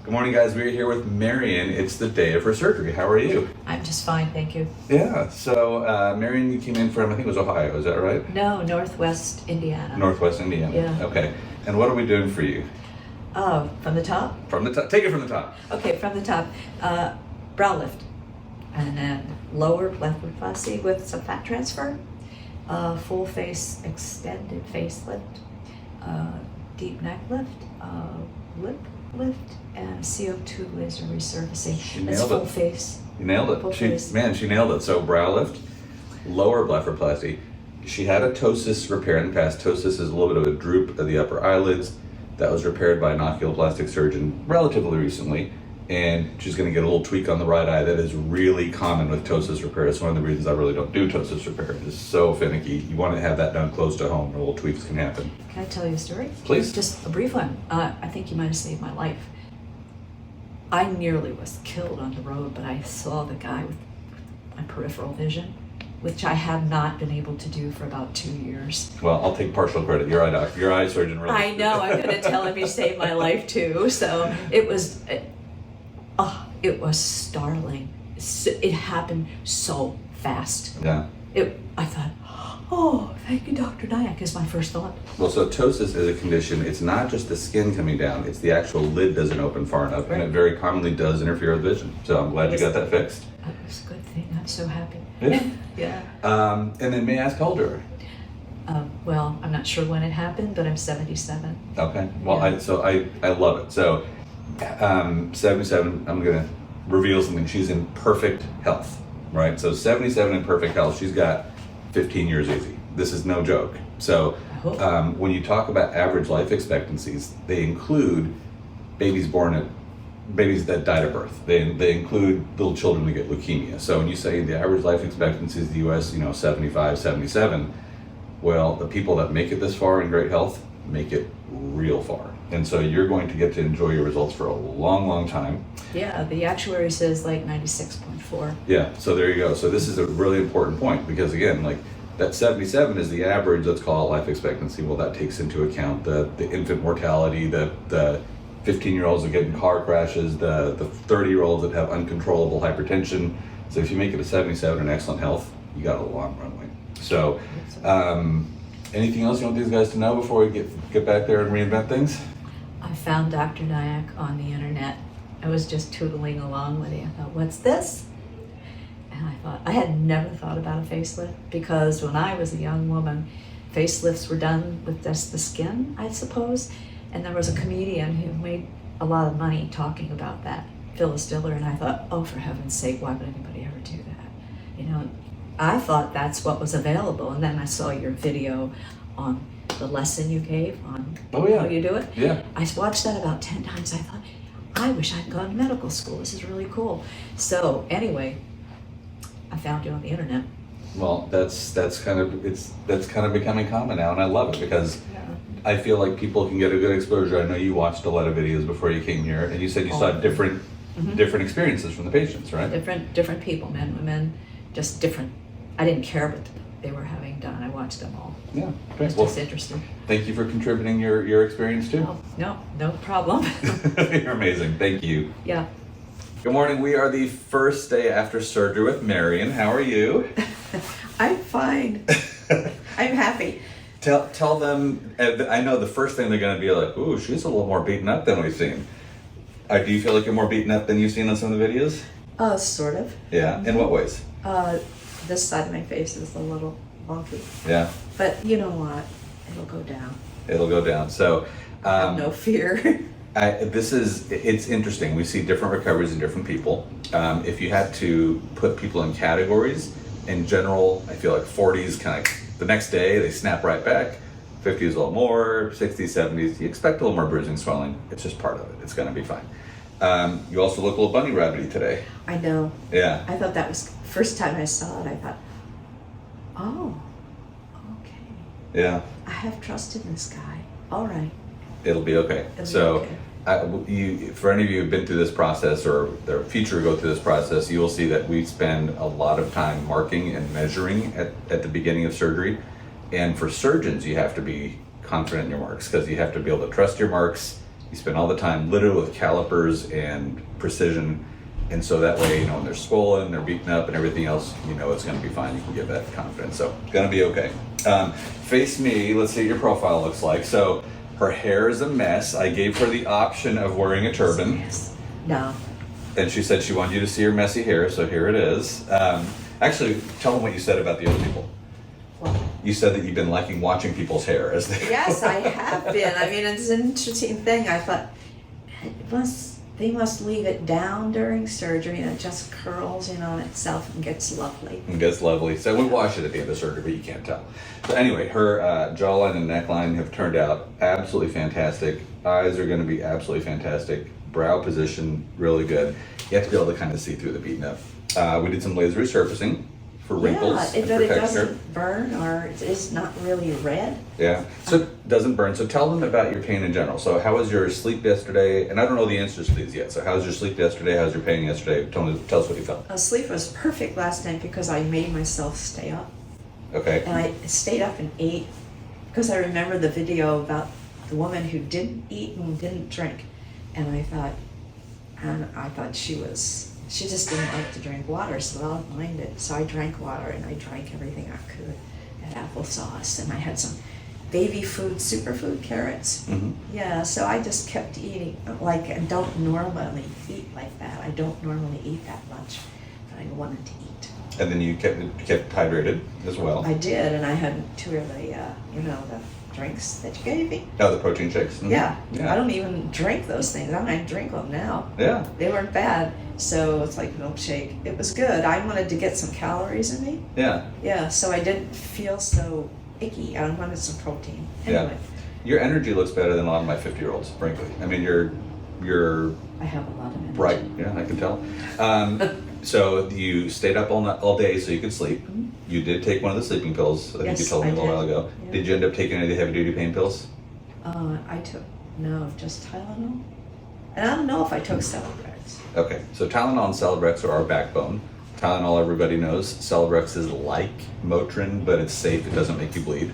Good morning, guys. We're here with Marian. It's the day of her surgery. How are you? I'm just fine, thank you. Yeah. So, Marian, you came in from, I think it was Ohio. Is that right? No, Northwest Indiana. Northwest Indiana. Yeah. Okay. And what are we doing for you? From the top? From the top. Take it from the top. Okay, from the top. Browlift. And then lower blepharoplasty with some fat transfer. Full face extended facelift. Deep neck lift. Lip lift. And CO2 laser resurfacing. She It's nailed full it. face. You nailed it. Full face. She nailed it. So, brow lift, lower blepharoplasty. She had a ptosis repair in the past. Ptosis is a little bit of a droop of the upper eyelids. That was repaired by an oculoplastic surgeon relatively recently. And she's going to get a little tweak on the right eye. That is really common with ptosis repair. It's one of the reasons I really don't do ptosis repair. It's so finicky. You want to have that done close to home, or little tweaks can happen. Can I tell you a story? Please. Just a brief one. I think you might have saved my life. I nearly was killed on the road, but I saw the guy with my peripheral vision, which I have not been able to do for about 2 years. Well, I'll take partial credit. Your eye doctor, your eye surgeon. Really. I know. I'm going to tell him he saved my life too. So it was startling. It happened so fast. Yeah. I thought, oh, thank you, Dr. Nyack, is my first thought. Well, so ptosis is a condition. It's not just the skin coming down. It's the actual lid doesn't open far enough, and it very commonly does interfere with vision. So I'm glad you got that fixed. That was a good thing. I'm so happy. Yeah. Yeah. And then may I ask how old you are? Well, I'm not sure when it happened, but I'm 77. Okay. Well, Yeah. I love it. So 77. I'm gonna reveal something. She's in perfect health, right? So 77 in perfect health. She's got 15 years easy. This is no joke. So when you talk about average life expectancies, they include babies that died at birth. They include little children that get leukemia. So when you say the average life expectancy is the U.S., 75, 77, well, the people that make it this far in great health make it real far. And so you're going to get to enjoy your results for a long, long time. Yeah, the actuary says like 96.4. Yeah, so there you go. So this is a really important point because again, like that 77 is the average, let's call it life expectancy. Well, that takes into account the infant mortality, the 15-year-olds that get in car crashes, the 30-year-olds that have uncontrollable hypertension. So if you make it a 77 in excellent health, you got a long runway. So anything else you want these guys to know before we get back there and reinvent things? I found Dr. Nyack on the internet. I was just tootling along with him. I thought, what's this? And I thought, I had never thought about a facelift because when I was a young woman, facelifts were done with just the skin, I suppose. And there was a comedian who made a lot of money talking about that, Phyllis Diller, and I thought, oh, for heaven's sake, why would anybody ever do that? I thought that's what was available, and then I saw your video on the lesson you gave on how you do it. Yeah. I watched that about 10 times. I thought, I wish I'd gone to medical school. This is really cool. So anyway, I found you on the internet. Well, that's kind of becoming common now, and I love it because I feel like people can get a good exposure. I know you watched a lot of videos before you came here, and you said you saw different experiences from the patients, right? Different people, men, women, just different. I didn't care what they were having done. I watched them all. Yeah, okay. It's just interesting. Thank you for contributing your experience too. Oh, no problem. You're amazing. Thank you. Yeah. Good morning. We are the first day after surgery with Marian. How are you? I'm fine. I'm happy. Tell them. I know the first thing they're going to be like, "Ooh, she's a little more beaten up than we've seen." Do you feel like you're more beaten up than you've seen on some of the videos? Sort of. Yeah. In what ways? This side of my face is a little wonky. Yeah. But you know what? It'll go down. It'll go down. So. I have no fear. It's interesting. We see different recoveries in different people. If you had to put people in categories, in general, I feel like 40s kind of the next day they snap right back. 50s a little more, 60s, 70s, you expect a little more bruising, swelling. It's just part of it. It's going to be fine. You also look a little bunny rabbity today. I know. Yeah. I thought that was first time I saw it. I thought, oh, okay. Yeah. I have trust in this guy. All right. It'll be okay. For any of you who've been through this process or the future go through this process, you will see that we spend a lot of time marking and measuring at the beginning of surgery. And for surgeons, you have to be confident in your marks because you have to be able to trust your marks You spend all the time literally with calipers and precision. And so that way, you know, when they're swollen, they're beaten up and everything else, you know it's going to be fine. You can give that confidence. So it's going to be okay. Face me. Let's see what your profile looks like. So her hair is a mess. I gave her the option of wearing a turban. Yes. No. And she said she wanted you to see her messy hair. So here it is. Actually, tell them what you said about the other people. What? You said that you've been liking watching people's hair as they Yes, I have been. I mean, it's an interesting thing. I thought they must leave it down during surgery and it just curls in on itself and gets lovely. It gets lovely. So we wash it at the end of surgery, but you can't tell. So anyway, her jawline and neckline have turned out absolutely fantastic. Eyes are going to be absolutely fantastic. Brow position, really good. You have to be able to kind of see through the beaten up. We did some laser resurfacing for wrinkles and but for it texture. doesn't burn or it's not really red. Yeah, so it doesn't burn. So tell them about your pain in general. So how was your sleep yesterday? And I don't know the answers to these yet. So how was your sleep yesterday? How's your pain yesterday? Tell us what you felt. Sleep was perfect last night because I made myself stay up. Okay. And I stayed up and ate because I remember the video about the woman who didn't eat and didn't drink. And I thought she just didn't like to drink water, so I don't mind it. So I drank water and I drank everything I could. I had applesauce and I had some baby food, superfood carrots. Mm-hmm. Yeah, so I just kept eating. Like, I don't normally eat like that. I don't normally eat that much, but I wanted to eat. And then you kept hydrated as well. I did, and I had two of the, the drinks that you gave me. Oh, the protein shakes. Mm-hmm. Yeah. Yeah. I don't even drink those things. I might drink them now. Yeah. They weren't bad. So it's like milkshake. It was good. I wanted to get some calories in me. Yeah. Yeah, so I didn't feel so icky. I wanted some protein. Anyway. Yeah. Your energy looks better than a lot of my 50-year-olds, frankly. I mean, you're I have a lot of energy. bright. Yeah, I can tell. So you stayed up all day so you could sleep. Mm-hmm. You did take one of the sleeping pills. I think you Yes, told me I a little while did. ago. Yeah. Did you end up taking any of the heavy-duty pain pills? I took, just Tylenol. And I don't know if I took Celebrex. Okay, so Tylenol and Celebrex are our backbone. Tylenol, everybody knows. Celebrex is like Motrin, but it's safe. It doesn't make you bleed.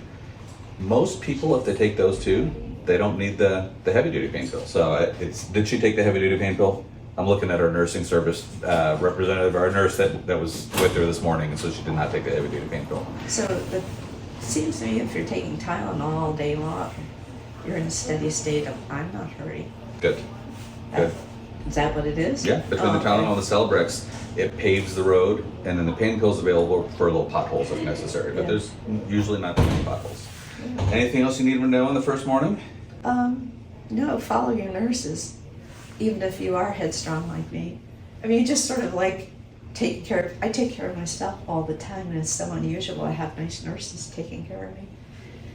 Most people, if they take those two, they don't need the heavy-duty pain pill. So did she take the heavy-duty pain pill? I'm looking at our nursing service representative, our nurse that was with her this morning, and so she did not take the heavy-duty pain pill. So it seems to me if you're taking Tylenol all day long, you're in a steady state of, I'm not hurting. Good. Good. Is that what it is? Yeah, between the Tylenol and the Celebrex, it paves the road, and then the pain pill's available for little potholes if necessary, but Yeah. there's usually not that many potholes. Anything else you need to know in the first morning? No, follow your nurses, even if you are headstrong like me. I mean, you just sort of like I take care of myself all the time, and it's so unusual. I have nice nurses taking care of me.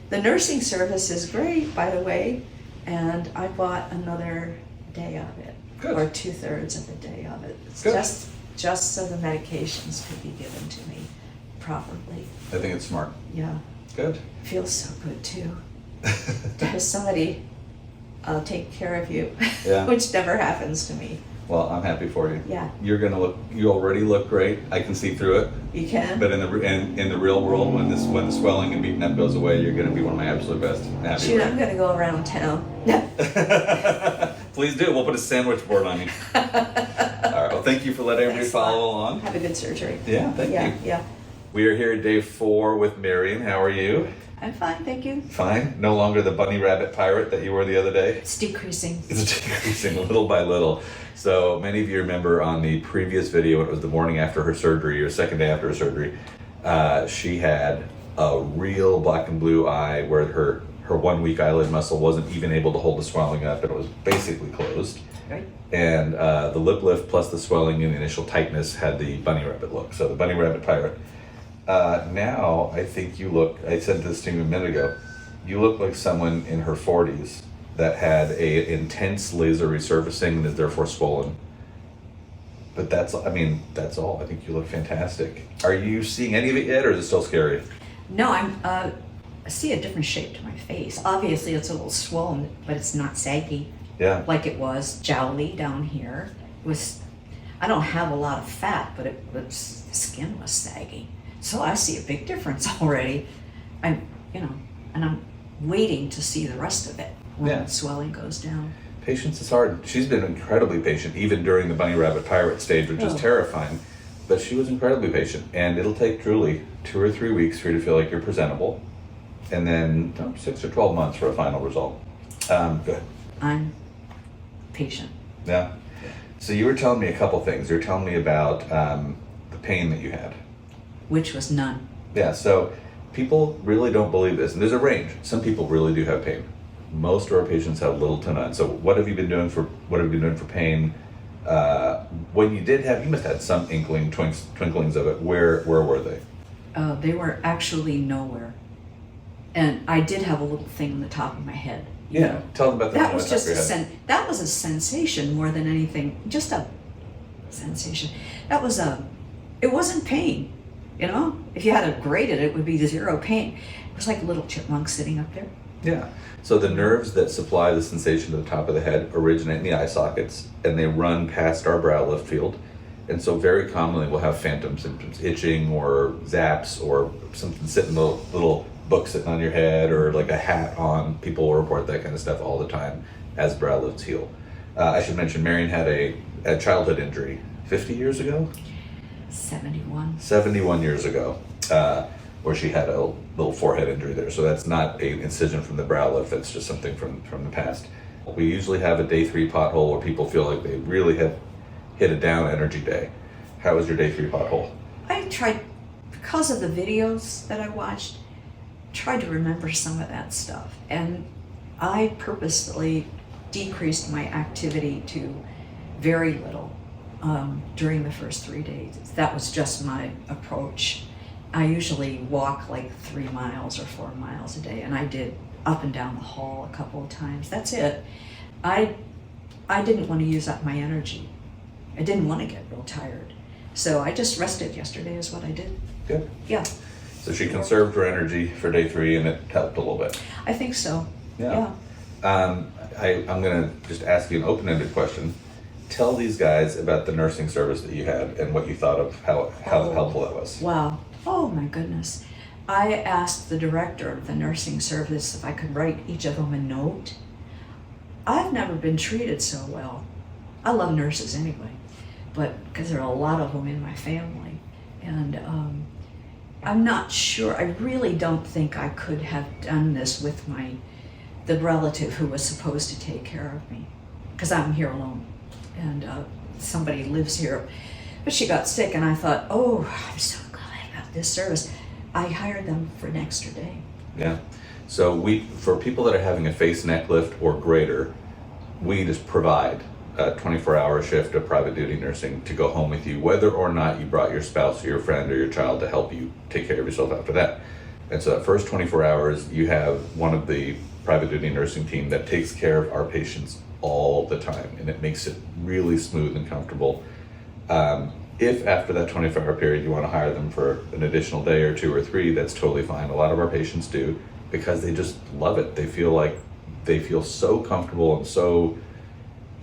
The nursing service is great, by the way, and I bought another day of it, Good. or 2/3 of a day of it. It's Good. just so the medications could be given to me properly. I think it's smart. Yeah, Good. feels so good too. To have somebody take care of you, Yeah. which never happens to me. Well, I'm happy for you. Yeah, You already look great. I can see through it. you can. But in the real world, when the swelling and beating up goes away, you're going to be one of my absolute best. Happy Shoot, for I'm gonna go around town. you. Please do. We'll put a sandwich board on you. All right. Well, thank you for letting everybody Thanks a lot. follow along. Have a good surgery. Yeah, thank you. Yeah. We are here at day 4 with Marian. How are you? I'm fine, thank you. Fine. No longer the bunny rabbit pirate that you were the other day. It's decreasing. It's decreasing little by little. So many of you remember on the previous video, it was the morning after her surgery or second day after her surgery, she had a real black and blue eye where her 1 weak eyelid muscle wasn't even able to hold the swelling up, and it was basically closed. Right. And the lip lift plus the swelling and the initial tightness had the bunny rabbit look. So the bunny rabbit pirate. Now I think you look, I said this to you a minute ago, you look like someone in her 40s that had a intense laser resurfacing and is therefore swollen. But that's all. I think you look fantastic. Are you seeing any of it yet, or is it still scary? No, I see a different shape to my face. Obviously, it's a little swollen, but it's not saggy Yeah. like it was. Jowly down here I don't have a lot of fat, but the skin was saggy. So I see a big difference already. And I'm waiting to see the rest of it when Yeah. the swelling goes down. Patience is hard. She's been incredibly patient, even during the bunny rabbit pirate stage, which is terrifying. But she was incredibly patient, and it'll take truly 2 or 3 weeks for you to feel like you're presentable, and then 6 or 12 months for a final result. Good. I'm patient. Yeah. So you were telling me a couple things. You were telling me about the pain that you had. Which was none. Yeah. So people really don't believe this, and there's a range. Some people really do have pain. Most of our patients have little to none. So what have you been doing for pain? When you did have, you must have had some twinklings of it. Where were they? They were actually nowhere. And I did have a little thing on the top of my head. Yeah, tell them about that. That was just that was a sensation more than anything. Just a sensation. It wasn't pain. You know, if you had to grade it, it would be 0 pain. It was like a little chipmunk sitting up there. Yeah. So the nerves that supply the sensation to the top of the head originate in the eye sockets, and they run past our brow lift field. And so very commonly we'll have phantom symptoms, itching or zaps or something sitting, the little book sitting on your head or like a hat on. People will report that kind of stuff all the time as brow lifts heal. I should mention Marian had a childhood injury 50 years ago? 71. 71 years ago, where she had a little forehead injury there. So that's not an incision from the brow lift, that's just something from the past. We usually have a day 3 pothole where people feel like they really have hit a down energy day. How was your day 3 pothole? I tried, because of the videos that I watched, tried to remember some of that stuff. And I purposely decreased my activity to very little during the first 3 days. That was just my approach. I usually walk like 3 miles or 4 miles a day, and I did up and down the hall a couple of times. That's it. I didn't want to use up my energy. I didn't want to get real tired. So I just rested yesterday is what I did. Good. Yeah. So she conserved her energy for day 3 and it helped a little bit. I think so. Yeah. I'm going to just ask you an open-ended question. Tell these guys about the nursing service that you had and what you thought of how helpful that was. Wow. Oh my goodness. I asked the director of the nursing service if I could write each of them a note. I've never been treated so well. I love nurses anyway, but because there are a lot of them in my family. And I'm not sure, I really don't think I could have done this with the relative who was supposed to take care of me, because I'm here alone and somebody lives here. But she got sick and I thought, oh, I'm so glad about this service. I hired them for an extra day. Yeah. So for people that are having a face neck lift or greater, we just provide a 24-hour shift of private duty nursing to go home with you, whether or not you brought your spouse or your friend or your child to help you take care of yourself after that. And so that first 24 hours, you have one of the private duty nursing team that takes care of our patients all the time, and it makes it really smooth and comfortable. If after that 24-hour period you want to hire them for an additional day or 2 or 3, that's totally fine. A lot of our patients do, because they just love it. They feel so comfortable and so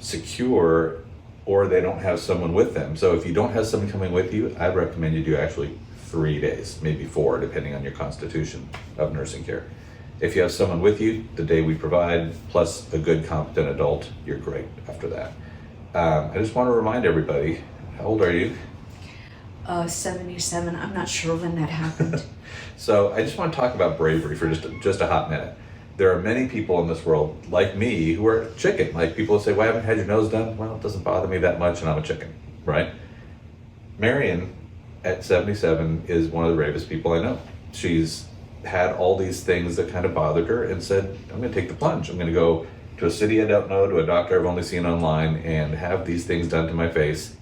secure, or they don't have someone with them. So if you don't have someone coming with you, I'd recommend you do actually 3 days, maybe 4, depending on your constitution of nursing care. If you have someone with you, the day we provide, plus a good competent adult, you're great after that. I just want to remind everybody, how old are you? 77, I'm not sure when that happened. So I just want to talk about bravery for just a hot minute. There are many people in this world, like me, who are chicken. Like people say, well, I haven't had your nose done. Well, it doesn't bother me that much and I'm a chicken, right? Marian, at 77, is one of the bravest people I know. She's had all these things that kind of bothered her and said, I'm going to take the plunge. I'm going to go to a city I don't know, to a doctor I've only seen online, and have these things done to my face.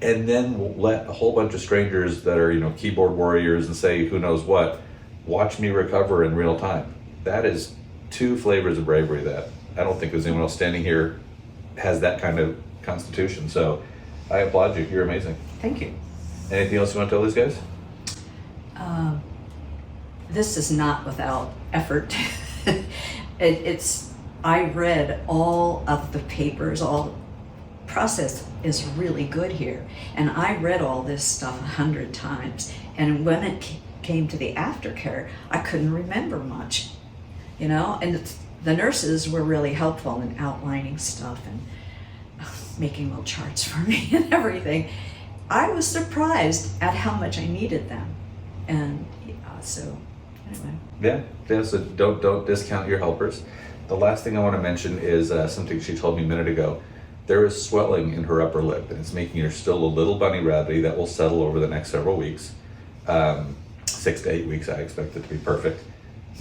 And then let a whole bunch of strangers that are, keyboard warriors and say who knows what, watch me recover in real time. That is 2 flavors of bravery that I don't think there's anyone else standing here has that kind of constitution. So I applaud you. You're amazing. Thank you. Anything else you want to tell these guys? This is not without effort. I read all of the papers, all process is really good here. And I read all this stuff 100 times. And when it came to the aftercare, I couldn't remember much, and the nurses were really helpful in outlining stuff and making little charts for me and everything. I was surprised at how much I needed them. And so anyway. Yeah, so don't discount your helpers. The last thing I want to mention is something she told me a minute ago. There is swelling in her upper lip, and it's making her still a little bunny rabbity. That will settle over the next several weeks. 6 to 8 weeks, I expect it to be perfect.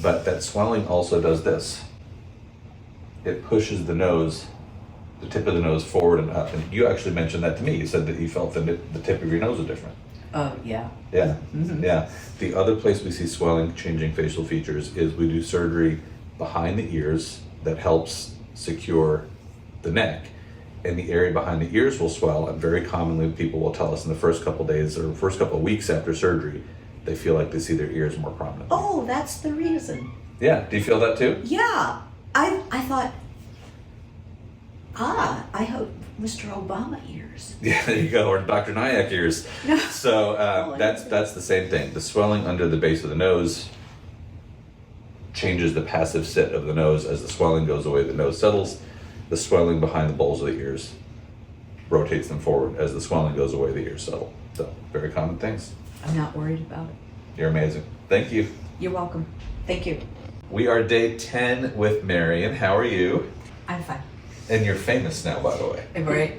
But that swelling also does this. It pushes the nose, the tip of the nose forward and up. And you actually mentioned that to me. You said that you felt the tip of your nose was different. Oh, yeah. Yeah, Mm-hmm. yeah. The other place we see swelling changing facial features is we do surgery behind the ears that helps secure the neck. And the area behind the ears will swell, and very commonly people will tell us in the first couple days or first couple weeks after surgery, they feel like they see their ears more prominently. Oh, that's the reason. Yeah, do you feel that too? Yeah, I thought, I hope Mr. Obama ears. Yeah, there you go, or Dr. Nyack ears. No. So that's the same thing. The swelling under the base of the nose changes the passive sit of the nose. As the swelling goes away, the nose settles. The swelling behind the bowls of the ears rotates them forward. As the swelling goes away, the ears settle. So, very common things. I'm not worried about it. You're amazing. Thank you. You're welcome. Thank you. We are day 10 with Marian. How are you? I'm fine. And you're famous now, by the way. Right.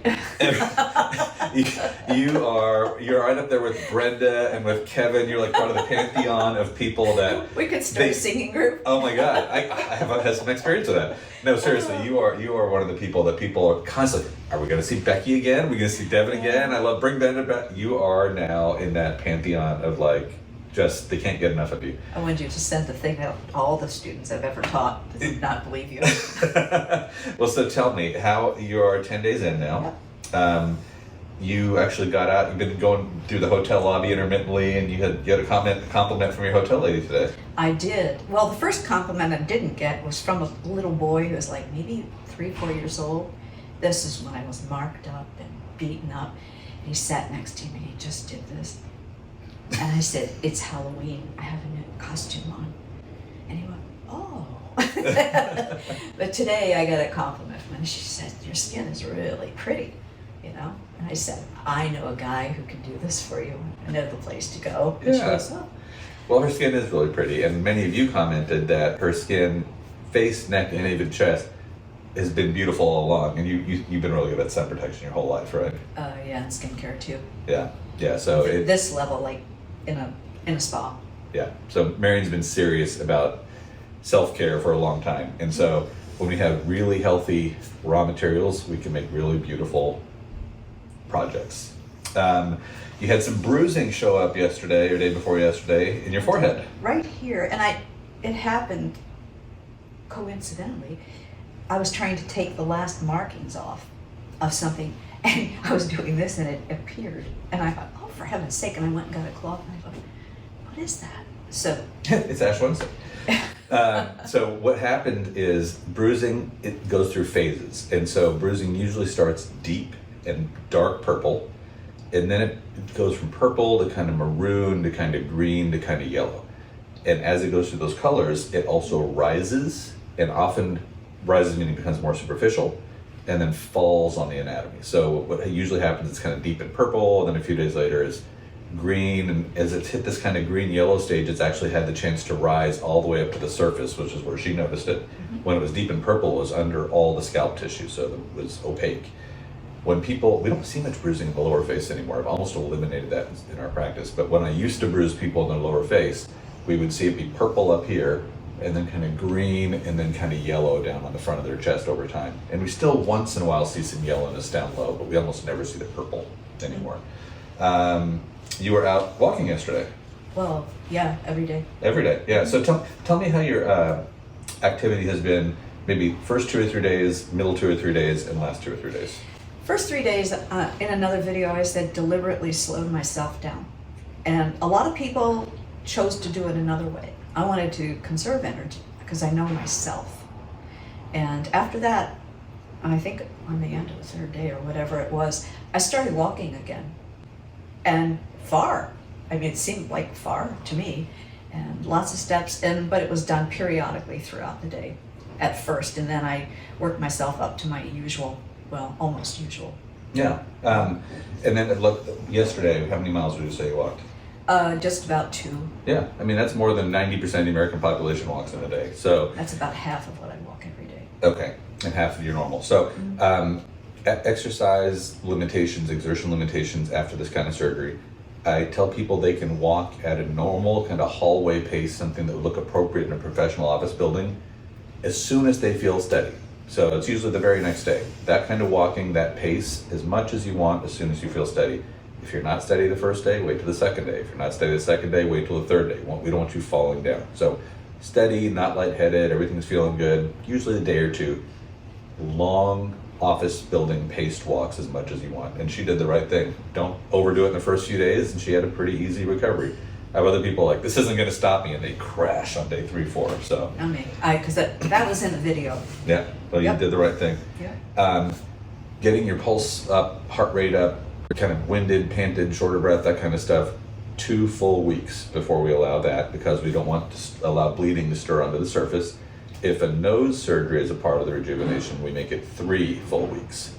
You're right up there with Brenda and with Kevin. You're like part of the pantheon of people that We could start a singing group. Oh my God, I have had some experience with that. No, seriously, you are one of the people that people are constantly. Are we going to see Becky again? Are we going to see Devin again? I love bring Brenda back. You are now in that pantheon of like. Just, they can't get enough of you. I wanted you to send the thing out to all the students I've ever taught that did not believe you. Well, so tell me, how you are 10 days in now. Yep. You actually got out, you've been going through the hotel lobby intermittently, and you had a compliment from your hotel lady today. I did. Well, the first compliment I didn't get was from a little boy who was like maybe 3-4 years old. This is when I was marked up and beaten up. And he sat next to me, he just did this. And I said, it's Halloween, I have a new costume on. And he went, oh. But today I got a compliment from her. She said, your skin is really pretty, you know? And I said, I know a guy who can do this for you. I know the place to go. And she goes, oh. Well, her skin is really pretty. And many of you commented that her skin, face, neck, and even chest, has been beautiful all along. And you've been really good at sun protection your whole life, right? Yeah, and skincare too. Yeah, so this level, like in a spa. Yeah, so Marian's been serious about self-care for a long time. And so when we have really healthy raw materials, we can make really beautiful projects. You had some bruising show up yesterday or day before yesterday in your forehead. Right here, and it happened coincidentally. I was trying to take the last markings off of something, and I was doing this and it appeared. And I thought, oh, for heaven's sake, and I went and got a cloth and I thought, what is that? So it's Ash Wednesday. So what happened is bruising, it goes through phases. And so bruising usually starts deep and dark purple, and then it goes from purple to kind of maroon to kind of green to kind of yellow. And as it goes through those colors, it also rises, and often rises meaning it becomes more superficial, and then falls on the anatomy. So what usually happens is kind of deep in purple, and then a few days later is green, and as it's hit this kind of green-yellow stage, it's actually had the chance to rise all the way up to the surface, which is where she noticed it. Mm-hmm. When it was deep in purple, it was under all the scalp tissue, so it was opaque. When people, we don't see much bruising in the lower face anymore. I've almost eliminated that in our practice, but when I used to bruise people in their lower face, we would see it be purple up here, and then kind of green, and then kind of yellow down on the front of their chest over time. And we still once in a while see some yellowness down low, but we almost never see the purple anymore. You were out walking yesterday. Well, yeah, every day. Every day, yeah. So tell me how your activity has been, maybe first 2 or 3 days, middle 2 or 3 days, and last 2 or 3 days. First 3 days, in another video, I said deliberately slowed myself down. And a lot of people chose to do it another way. I wanted to conserve energy because I know myself. And after that, I think on the end of the third day or whatever it was, I started walking again. And far. I mean, it seemed like far to me. And lots of steps, but it was done periodically throughout the day. at first, and then I worked myself up to my usual, well, almost usual. Yeah. And then look, yesterday, how many miles would you say you walked? Just about 2. Yeah, I mean, that's more than 90% of the American population walks in a day. So That's about half of what I walk every day. okay, and half of your normal. So exercise limitations, exertion limitations after this kind of surgery, I tell people they can walk at a normal kind of hallway pace, something that would look appropriate in a professional office building, as soon as they feel steady. So it's usually the very next day. That kind of walking, that pace, as much as you want, as soon as you feel steady. If you're not steady the first day, wait till the second day. If you're not steady the second day, wait till the third day. We don't want you falling down. So steady, not lightheaded, everything's feeling good, usually a day or two. Long office building paced walks as much as you want. And she did the right thing. Don't overdo it in the first few days, and she had a pretty easy recovery. I have other people like, this isn't going to stop me, and they crash on day 3, 4. So I mean, because that was in the video. yeah, well, you Yep. did the right thing. Yeah. Getting your pulse up, heart rate up, kind of winded, panted, shorter breath, that kind of stuff, 2 full weeks before we allow that, because we don't want to allow bleeding to stir onto the surface. If a nose surgery is a part of the rejuvenation, we make it 3 full weeks.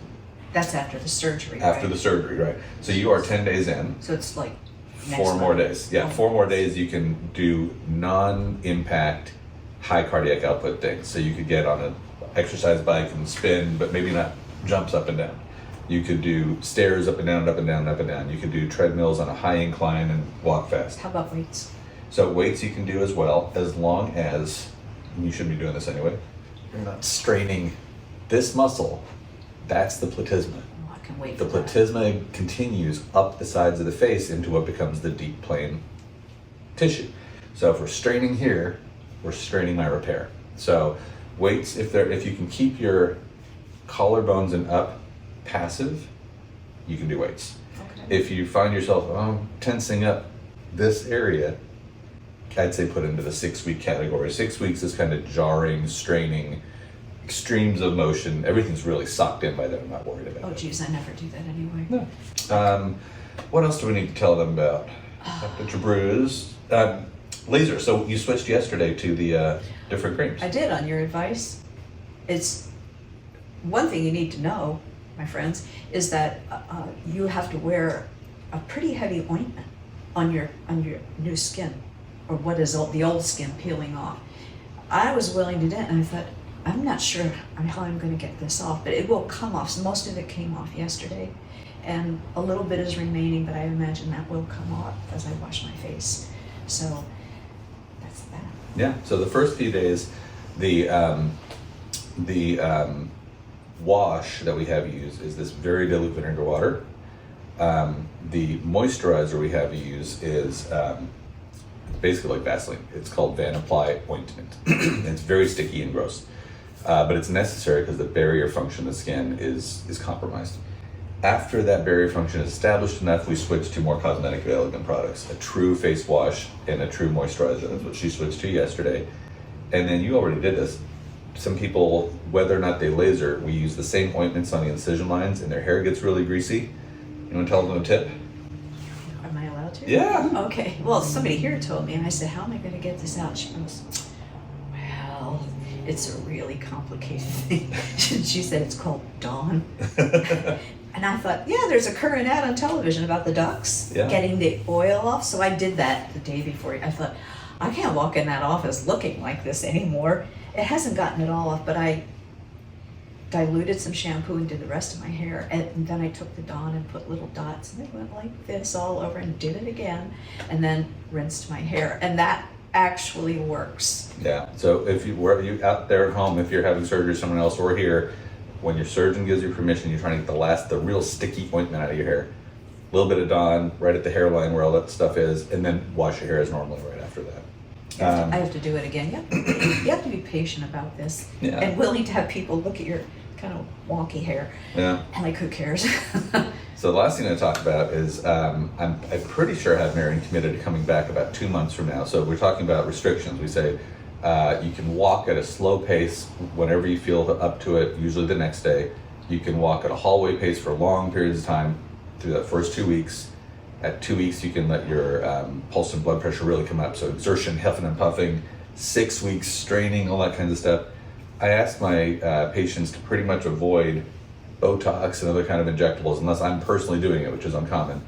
That's after the surgery, After right? the surgery, right? So you are 10 days in. So it's like next 4 more month. days. Yeah, Oh. 4 more days you can do non-impact, high cardiac output things. So you could get on an exercise bike and spin, but maybe not jumps up and down. You could do stairs up and down, up and down, up and down. You could do treadmills on a high incline and walk fast. How about weights? So weights you can do as well, as long as, and you should be doing this anyway, you're not straining this muscle. That's the platysma. Oh, I can wait The for that. platysma continues up the sides of the face into what becomes the deep plane tissue. So if we're straining here, we're straining my repair. So weights, if you can keep your collarbones and up passive, you can do weights. Okay. If you find yourself tensing up this area, I'd say put into the 6-week category. 6 weeks is kind of jarring, straining, extremes of motion. Everything's really sucked in by then. I'm not worried about Oh, it. geez, I never do that anyway. No. What else do we need to tell them about? That you're bruised. Laser. So you switched yesterday to the different creams. I did, on your advice. It's one thing you need to know, my friends, is that you have to wear a pretty heavy ointment on your new skin, or what is the old skin peeling off. I was willing to do it, and I thought, I'm not sure how I'm going to get this off, but it will come off. So most of it came off yesterday, and a little bit is remaining, but I imagine that will come off as I wash my face. So that's that. Yeah. So the first few days, the wash that we have you use is this very dilute vinegar water. The moisturizer we have you use is basically like Vaseline. It's called Van Apply ointment. It's very sticky and gross, but it's necessary because the barrier function of the skin is compromised. After that barrier function is established enough, we switch to more cosmetically elegant products, a true face wash and a true moisturizer. That's what she switched to yesterday. And then you already did this. Some people, whether or not they laser, we use the same ointments on the incision lines and their hair gets really greasy. You want to tell them a tip? Am I allowed to? Yeah. Okay. Well, somebody here told me, and I said, how am I going to get this out? She goes, well, it's a really complicated thing. She said it's called Dawn. And I thought, yeah, there's a current ad on television about the ducks getting the oil off. So I did that the day before. I thought, I can't walk in that office looking like this anymore. It hasn't gotten it all off, but I diluted some shampoo and did the rest of my hair. And then I took the Dawn and put little dots, and it went like this all over, and did it again, and then rinsed my hair. And that actually works. Yeah. So if wherever you out there at home, if you're having surgery with someone else or here, when your surgeon gives you permission, you're trying to get the real sticky ointment out of your hair. A little bit of Dawn right at the hairline where all that stuff is, and then wash your hair as normally right after that. I have to do it again. You have to be patient about this, and willing to have people look at your kind of wonky hair. Yeah. And like, who cares? So the last thing I talk about is I'm pretty sure I have Marian committed to coming back about 2 months from now. So we're talking about restrictions. We say you can walk at a slow pace whenever you feel up to it, usually the next day. You can walk at a hallway pace for long periods of time through that first 2 weeks. At 2 weeks, you can let your pulse and blood pressure really come up. So exertion, huffing and puffing, 6 weeks straining, all that kind of stuff. I ask my patients to pretty much avoid Botox and other kind of injectables unless I'm personally doing it, which is uncommon,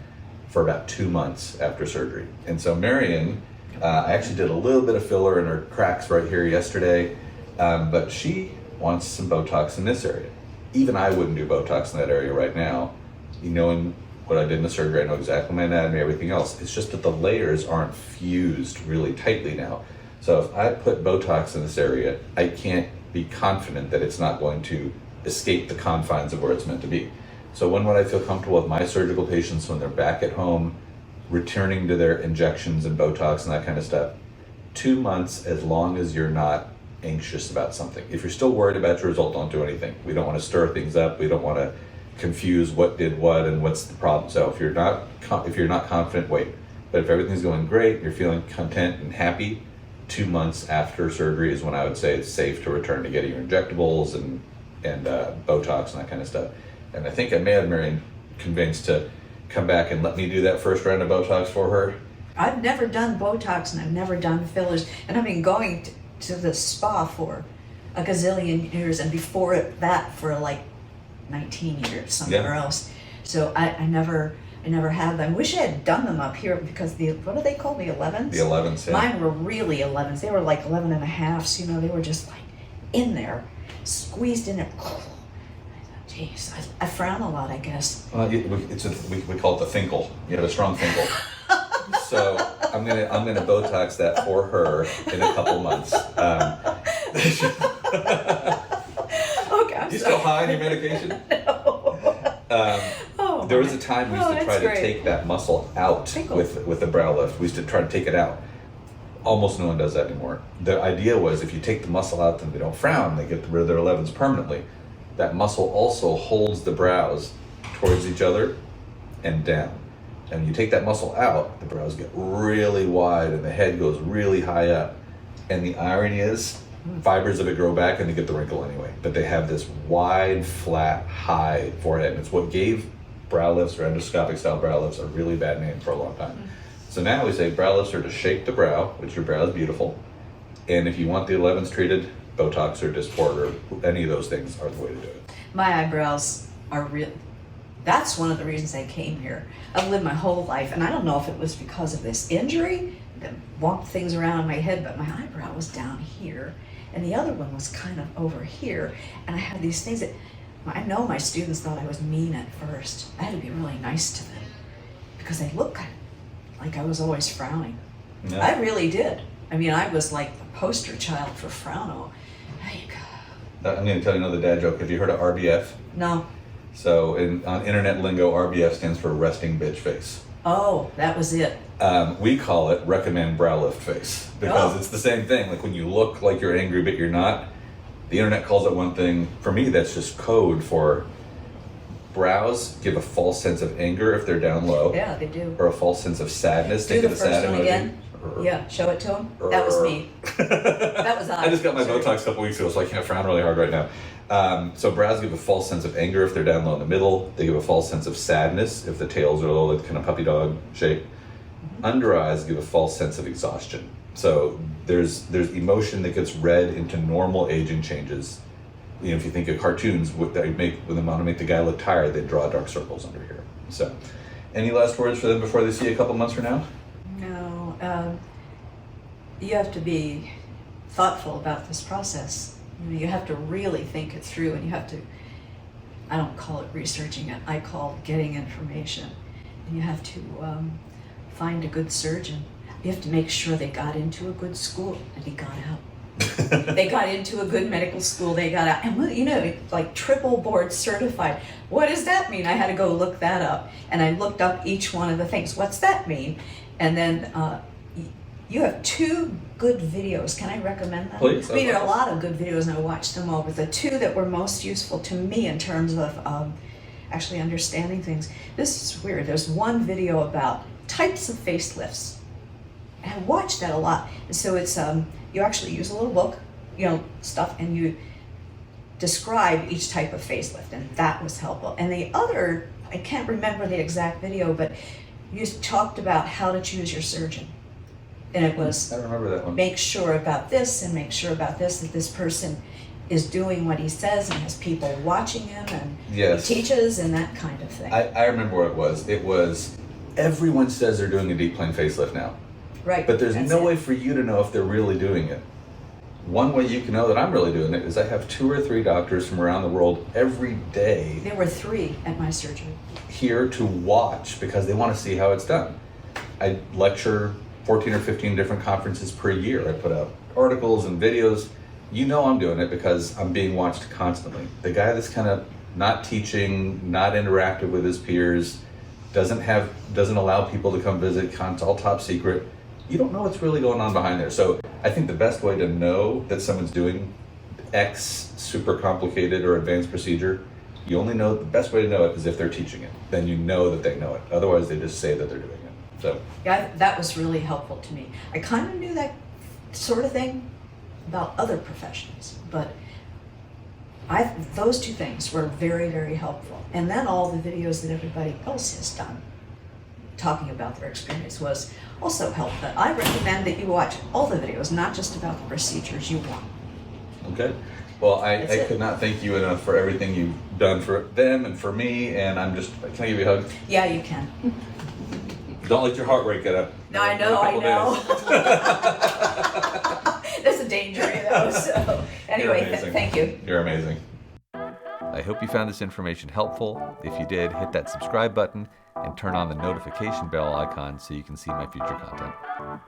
for about 2 months after surgery. And so Marian, I actually did a little bit of filler in her cracks right here yesterday, but she wants some Botox in this area. Even I wouldn't do Botox in that area right now. Knowing what I did in the surgery, I know exactly my anatomy, everything else. It's just that the layers aren't fused really tightly now. So if I put Botox in this area, I can't be confident that it's not going to escape the confines of where it's meant to be. So when would I feel comfortable with my surgical patients when they're back at home, returning to their injections and Botox and that kind of stuff? 2 months, as long as you're not anxious about something. If you're still worried about your result, don't do anything. We don't want to stir things up. We don't want to confuse what did what and what's the problem. So if you're not confident, wait. But if everything's going great, you're feeling content and happy, 2 months after surgery is when I would say it's safe to return to getting your injectables and Botox and that kind of stuff. And I think I may have Marian convinced to come back and let me do that first round of Botox for her. I've never done Botox and I've never done fillers, and I've been going to the spa for a gazillion years, and before that for like 19 years somewhere else. So I never had them. Wish I had done them up here because what do they call the 11s? The 11s, yeah. Mine were really 11s. They were like 11 and a halves, they were just like in there, squeezed in there. Jeez, I frown a lot, I guess. We call it the thinkle. You have a strong thinkle. So I'm gonna Botox that for her in a couple months. Okay, I'm you sorry. still high on your medication? No. There was a time we used to try to take that muscle out with the brow lift. We used to try to take it out. Almost no one does that anymore. The idea was if you take the muscle out, then they don't frown. They get rid of their 11s permanently. That muscle also holds the brows towards each other and down. And when you take that muscle out, the brows get really wide and the head goes really high up. And the irony is, fibers of it grow back and they get the wrinkle anyway. But they have this wide, flat, high forehead. And it's what gave brow lifts or endoscopic style brow lifts a really bad name for a long time. So now we say brow lifts are to shape the brow, which your brow is beautiful. And if you want the 11s treated, Botox or Dysport or any of those things are the way to do it. My eyebrows are real. That's one of the reasons I came here. I've lived my whole life, and I don't know if it was because of this injury that walked things around in my head, but my eyebrow was down here, and the other one was kind of over here, and I had these things that, I know my students thought I was mean at first. I had to be really nice to them because they looked like I was always frowning. No. I really did. I mean, I was like the poster child for frowno. I'm going to tell you another dad joke. Have you heard of RBF? No. So on internet lingo, RBF stands for resting bitch face. Oh, that was it. We call it recommend brow lift face because it's the same thing. Like when you look like you're angry but you're not, the internet calls it one thing. For me, that's just code for brows give a false sense of anger if they're down low. Yeah, they do. Or a false sense of sadness. Do Think the of the first sad one emoji. again. Yeah, show it to them. That was me. That was I just got my Botox a couple weeks ago, so I can't frown really hard right now. So brows give a false sense of anger if they're down low in the middle. They give a false sense of sadness if the tails are low, like kind of puppy dog shape. Under eyes give a false sense of exhaustion. So there's emotion that gets read into normal aging changes. If you think of cartoons, when they want to make the guy look tired, they draw dark circles under here. So, any last words for them before they see you a couple months from now? No. You have to be thoughtful about this process. You have to really think it through, and you have to, I don't call it researching it, I call it getting information. And you have to find a good surgeon. You have to make sure they got into a good school and he got out. They got into a good medical school, they got out. And like triple board certified. What does that mean? I had to go look that up. And I looked up each one of the things. What's that mean? And then you have 2 good videos. Can I recommend them? Please. I mean, there are a lot of good videos and I watched them all, but the 2 that were most useful to me in terms of actually understanding things. This is weird. There's one video about types of facelifts. And I watched that a lot. And so it's, you actually use a little book, stuff, and you describe each type of facelift, and that was helpful. And the other, I can't remember the exact video, but you talked about how to choose your surgeon. And it was, I remember that one. Make sure about this and make sure about this, that this person is doing what he says and has people watching him and Yes. he teaches and that kind of thing. I remember what it was. It was, everyone says they're doing a deep plane facelift now. Right. But there's that's no it. way for you to know if they're really doing it. One way you can know that I'm really doing it is I have 2 or 3 doctors from around the world every day There were 3 at my surgery. here to watch because they want to see how it's done. I lecture 14 or 15 different conferences per year. I put out articles and videos. You know I'm doing it because I'm being watched constantly. The guy that's kind of not teaching, not interactive with his peers, doesn't allow people to come visit, it's all top secret. You don't know what's really going on behind there. So I think the best way to know that someone's doing X super complicated or advanced procedure, you only know, the best way to know it is if they're teaching it. Then you know that they know it. Otherwise they just say that they're doing it. So Yeah, that was really helpful to me. I kind of knew that sort of thing about other professions, but those 2 things were very, very helpful. And then all the videos that everybody else has done talking about their experience was also helpful. I recommend that you watch all the videos, not just about the procedures you want. okay. Well, I That's it. could not thank you enough for everything you've done for them and for me, and can I give you a hug? Yeah, you can. Don't let your heart rate get up. No, I in a know, couple days. There's a danger though, so anyway, amazing. thank you. You're amazing. I hope you found this information helpful. If you did, hit that subscribe button and turn on the notification bell icon so you can see my future content.